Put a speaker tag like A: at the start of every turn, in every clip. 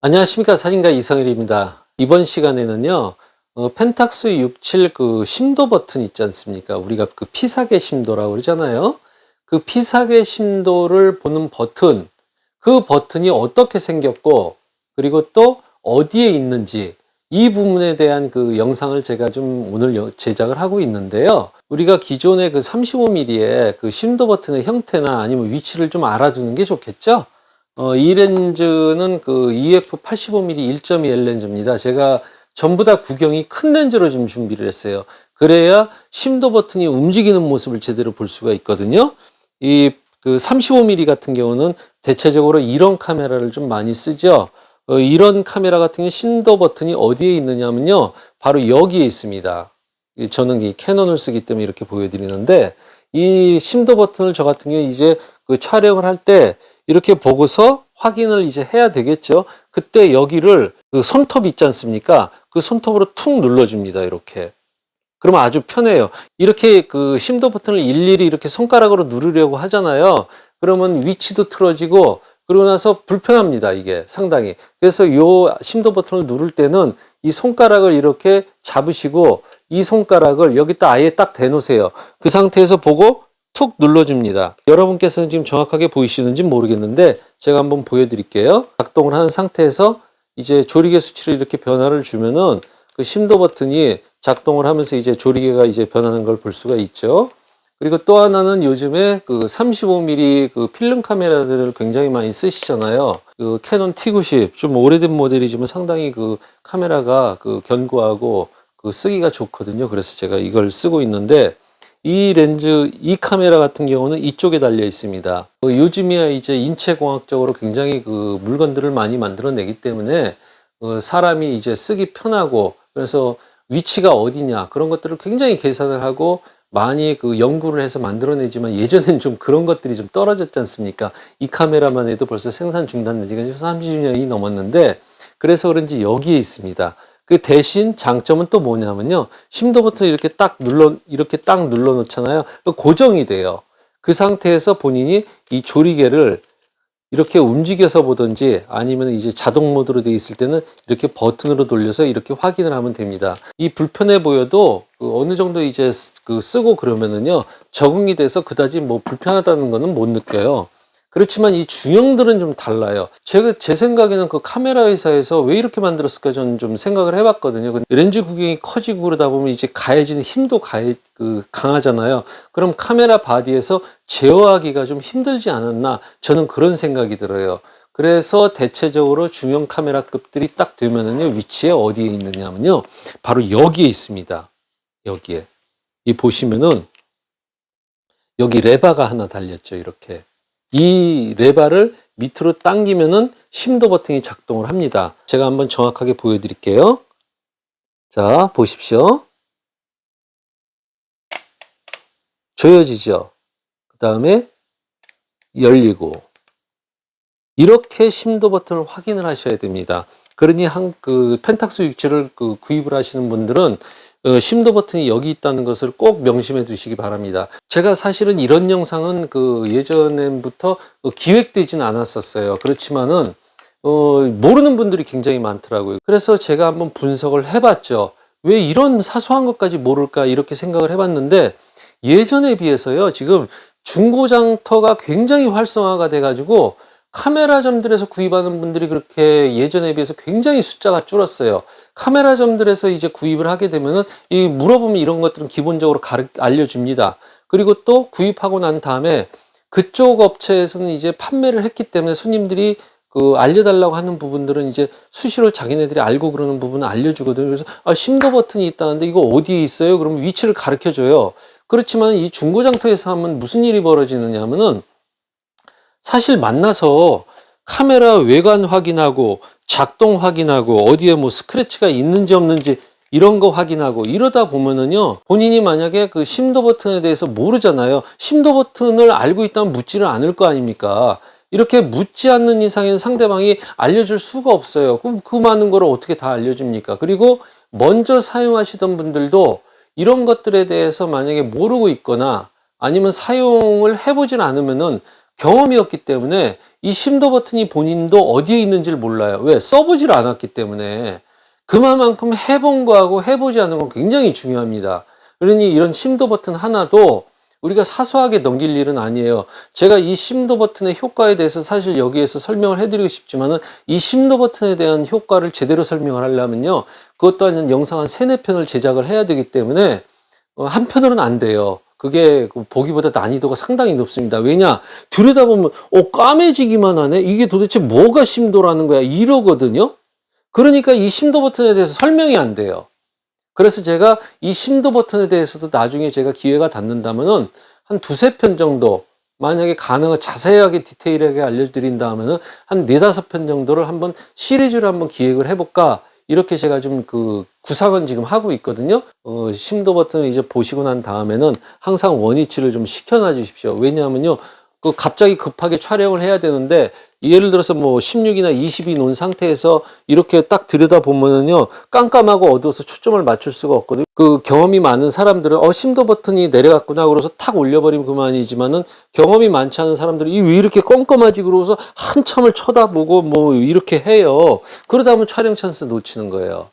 A: 안녕하십니까. 사진가 이성일입니다. 이번 시간에는요, 펜탁스 67 그 심도 버튼 있지 않습니까? 우리가 그 피사계 심도라고 그러잖아요. 그 피사계 심도를 보는 버튼, 그 버튼이 어떻게 생겼고, 그리고 또 어디에 있는지, 이 부분에 대한 그 영상을 제가 좀 오늘 제작을 하고 있는데요. 우리가 기존의 그 35mm의 그 심도 버튼의 형태나 아니면 위치를 좀 알아두는 게 좋겠죠? 이 렌즈는 그 EF 85mm 1.2L 렌즈입니다. 제가 전부 다 구경이 큰 렌즈로 지금 준비를 했어요. 그래야 심도 버튼이 움직이는 모습을 제대로 볼 수가 있거든요. 이 그 35mm 같은 경우는 대체적으로 이런 카메라를 좀 많이 쓰죠. 이런 카메라 같은 경우 심도 버튼이 어디에 있느냐면요. 바로 여기에 있습니다. 저는 이 캐논을 쓰기 때문에 이렇게 보여드리는데, 이 심도 버튼을 저 같은 경우 이제 그 촬영을 할 때 이렇게 보고서 확인을 이제 해야 되겠죠. 그때 여기를 그 손톱 있지 않습니까? 그 손톱으로 툭 눌러줍니다. 이렇게. 그러면 아주 편해요. 이렇게 그 심도 버튼을 일일이 이렇게 손가락으로 누르려고 하잖아요. 그러면 위치도 틀어지고, 그러고 나서 불편합니다. 이게 상당히. 그래서 요 심도 버튼을 누를 때는 이 손가락을 이렇게 잡으시고, 이 손가락을 여기다 아예 딱 대놓으세요. 그 상태에서 보고 툭 눌러줍니다. 여러분께서는 지금 정확하게 보이시는지 모르겠는데 제가 한번 보여드릴게요. 작동을 한 상태에서 이제 조리개 수치를 이렇게 변화를 주면은 그 심도 버튼이 작동을 하면서 이제 조리개가 이제 변하는 걸 볼 수가 있죠. 그리고 또 하나는 요즘에 그 35mm 그 필름 카메라들을 굉장히 많이 쓰시잖아요. 그 캐논 T90 좀 오래된 모델이지만 상당히 그 카메라가 그 견고하고 그 쓰기가 좋거든요. 그래서 제가 이걸 쓰고 있는데, 이 렌즈, 이 카메라 같은 경우는 이쪽에 달려 있습니다. 요즘이야 이제 인체공학적으로 굉장히 그 물건들을 많이 만들어내기 때문에 사람이 이제 쓰기 편하고, 그래서 위치가 어디냐 그런 것들을 굉장히 계산을 하고 많이 그 연구를 해서 만들어내지만, 예전엔 좀 그런 것들이 좀 떨어졌지 않습니까? 이 카메라만 해도 벌써 생산 중단된 지가 30년이 넘었는데, 그래서 그런지 여기에 있습니다. 그 대신 장점은 또 뭐냐면요. 심도 버튼을 이렇게 딱 눌러 놓잖아요. 고정이 돼요. 그 상태에서 본인이 이 조리개를 이렇게 움직여서 보든지, 아니면 이제 자동 모드로 되어 있을 때는 이렇게 버튼으로 돌려서 이렇게 확인을 하면 됩니다. 이 불편해 보여도 그 어느 정도 이제 그 쓰고 그러면은요, 적응이 돼서 그다지 뭐 불편하다는 거는 못 느껴요. 그렇지만 이 중형들은 좀 달라요. 제 생각에는 그 카메라 회사에서 왜 이렇게 만들었을까 저는 좀 생각을 해봤거든요. 렌즈 구경이 커지고 그러다 보면 이제 가해지는 힘도 강하잖아요. 그럼 카메라 바디에서 제어하기가 좀 힘들지 않았나, 저는 그런 생각이 들어요. 그래서 대체적으로 중형 카메라급들이 딱 되면은요, 위치에 어디에 있느냐면요, 바로 여기에 있습니다. 여기에. 이 보시면은 여기 레바가 하나 달렸죠. 이렇게. 이 레바를 밑으로 당기면은 심도 버튼이 작동을 합니다. 제가 한번 정확하게 보여드릴게요. 자, 보십시오. 조여지죠. 그 다음에 열리고. 이렇게 심도 버튼을 확인을 하셔야 됩니다. 그러니 그 펜탁스 67을 그 구입을 하시는 분들은 심도 버튼이 여기 있다는 것을 꼭 명심해 두시기 바랍니다. 제가 사실은 이런 영상은 그 예전부터 기획되진 않았었어요. 그렇지만은 모르는 분들이 굉장히 많더라고요. 그래서 제가 한번 분석을 해봤죠. 왜 이런 사소한 것까지 모를까 이렇게 생각을 해봤는데, 예전에 비해서요, 지금 중고장터가 굉장히 활성화가 돼가지고 카메라점들에서 구입하는 분들이 그렇게 예전에 비해서 굉장히 숫자가 줄었어요. 카메라점들에서 이제 구입을 하게 되면은 이 물어보면 이런 것들은 기본적으로 알려줍니다. 그리고 또 구입하고 난 다음에 그쪽 업체에서는 이제 판매를 했기 때문에 손님들이 그 알려달라고 하는 부분들은 이제 수시로 자기네들이 알고 그러는 부분은 알려주거든요. 그래서 심도 버튼이 있다는데 이거 어디에 있어요? 그러면 위치를 가르쳐줘요. 그렇지만 이 중고장터에서 하면 무슨 일이 벌어지느냐 하면은, 사실 만나서 카메라 외관 확인하고 작동 확인하고 어디에 뭐 스크래치가 있는지 없는지 이런 거 확인하고 이러다 보면은요, 본인이 만약에 그 심도 버튼에 대해서 모르잖아요. 심도 버튼을 알고 있다면 묻지를 않을 거 아닙니까? 이렇게 묻지 않는 이상에는 상대방이 알려줄 수가 없어요. 그럼 그 많은 거를 어떻게 다 알려줍니까? 그리고 먼저 사용하시던 분들도 이런 것들에 대해서 만약에 모르고 있거나 아니면 사용을 해보질 않으면은 경험이 없기 때문에 이 심도 버튼이 본인도 어디에 있는지를 몰라요. 왜? 써보질 않았기 때문에. 그만큼 해본 거하고 해보지 않은 건 굉장히 중요합니다. 그러니 이런 심도 버튼 하나도 우리가 사소하게 넘길 일은 아니에요. 제가 이 심도 버튼의 효과에 대해서 사실 여기에서 설명을 해드리고 싶지만은 이 심도 버튼에 대한 효과를 제대로 설명을 하려면요. 그것 또한 영상 한 3, 4편을 제작을 해야 되기 때문에 한 편으로는 안 돼요. 그게 보기보다 난이도가 상당히 높습니다. 왜냐? 들여다보면 까매지기만 하네? 이게 도대체 뭐가 심도라는 거야? 이러거든요. 그러니까 이 심도 버튼에 대해서 설명이 안 돼요. 그래서 제가 이 심도 버튼에 대해서도 나중에 제가 기회가 닿는다면은 한 2, 3편 정도, 만약에 가능한 자세하게 디테일하게 알려드린다 하면은 한 4, 5편 정도를 한번 시리즈로 한번 기획을 해볼까, 이렇게 제가 좀 구상은 지금 하고 있거든요. 심도 버튼을 이제 보시고 난 다음에는 항상 원위치를 좀 시켜놔 주십시오. 왜냐하면요, 갑자기 급하게 촬영을 해야 되는데, 예를 들어서 뭐 16이나 20이 놓은 상태에서 이렇게 딱 들여다보면은요, 깜깜하고 어두워서 초점을 맞출 수가 없거든요. 경험이 많은 사람들은 심도 버튼이 내려갔구나 그러서 탁 올려버리면 그만이지만은, 경험이 많지 않은 사람들이 왜 이렇게 껌껌하지 그러고서 한참을 쳐다보고 뭐 이렇게 해요. 그러다 보면 촬영 찬스 놓치는 거예요.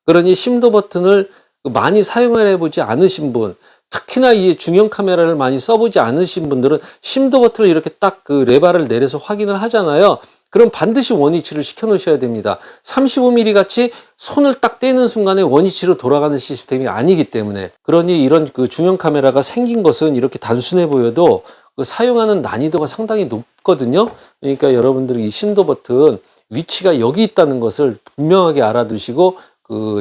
A: 그러니 심도 버튼을 많이 사용을 해보지 않으신 분, 특히나 이 중형 카메라를 많이 써보지 않으신 분들은 심도 버튼을 이렇게 딱 레바를 내려서 확인을 하잖아요. 그럼 반드시 원위치를 시켜 놓으셔야 됩니다. 35mm 같이 손을 딱 떼는 순간에 원위치로 돌아가는 시스템이 아니기 때문에. 그러니 이런 중형 카메라가 생긴 것은 이렇게 단순해 보여도 사용하는 난이도가 상당히 높거든요. 그러니까 여러분들이 이 심도 버튼 위치가 여기 있다는 것을 분명하게 알아두시고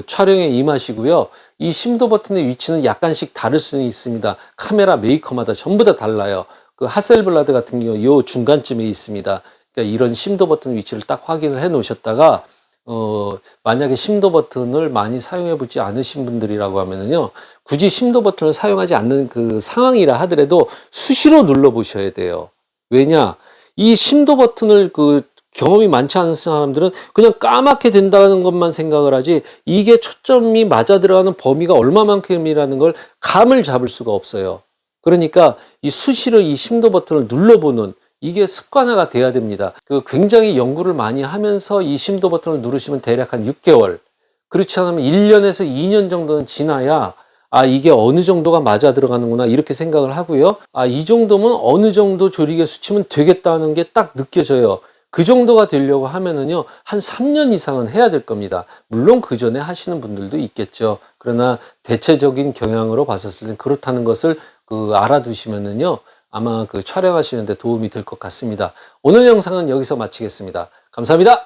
A: 촬영에 임하시고요. 이 심도 버튼의 위치는 약간씩 다를 수는 있습니다. 카메라 메이커마다 전부 다 달라요. 하셀블라드 같은 경우 요 중간쯤에 있습니다. 그러니까 이런 심도 버튼 위치를 딱 확인을 해 놓으셨다가, 만약에 심도 버튼을 많이 사용해 보지 않으신 분들이라고 하면은요, 굳이 심도 버튼을 사용하지 않는 상황이라 하더라도 수시로 눌러 보셔야 돼요. 왜냐? 이 심도 버튼을 경험이 많지 않은 사람들은 그냥 까맣게 된다는 것만 생각을 하지, 이게 초점이 맞아 들어가는 범위가 얼마만큼이라는 걸 감을 잡을 수가 없어요. 그러니까 이 수시로 이 심도 버튼을 눌러보는, 이게 습관화가 돼야 됩니다. 굉장히 연구를 많이 하면서 이 심도 버튼을 누르시면 대략 한 6개월, 그렇지 않으면 1년에서 2년 정도는 지나야 이게 어느 정도가 맞아 들어가는구나, 이렇게 생각을 하고요. 이 정도면 어느 정도 조리개 수치면 되겠다는 게 딱 느껴져요. 그 정도가 되려고 하면은요, 한 3년 이상은 해야 될 겁니다. 물론 그 전에 하시는 분들도 있겠죠. 그러나 대체적인 경향으로 봤었을 때 그렇다는 것을 알아두시면은요, 아마 촬영하시는데 도움이 될 것 같습니다. 오늘 영상은 여기서 마치겠습니다. 감사합니다.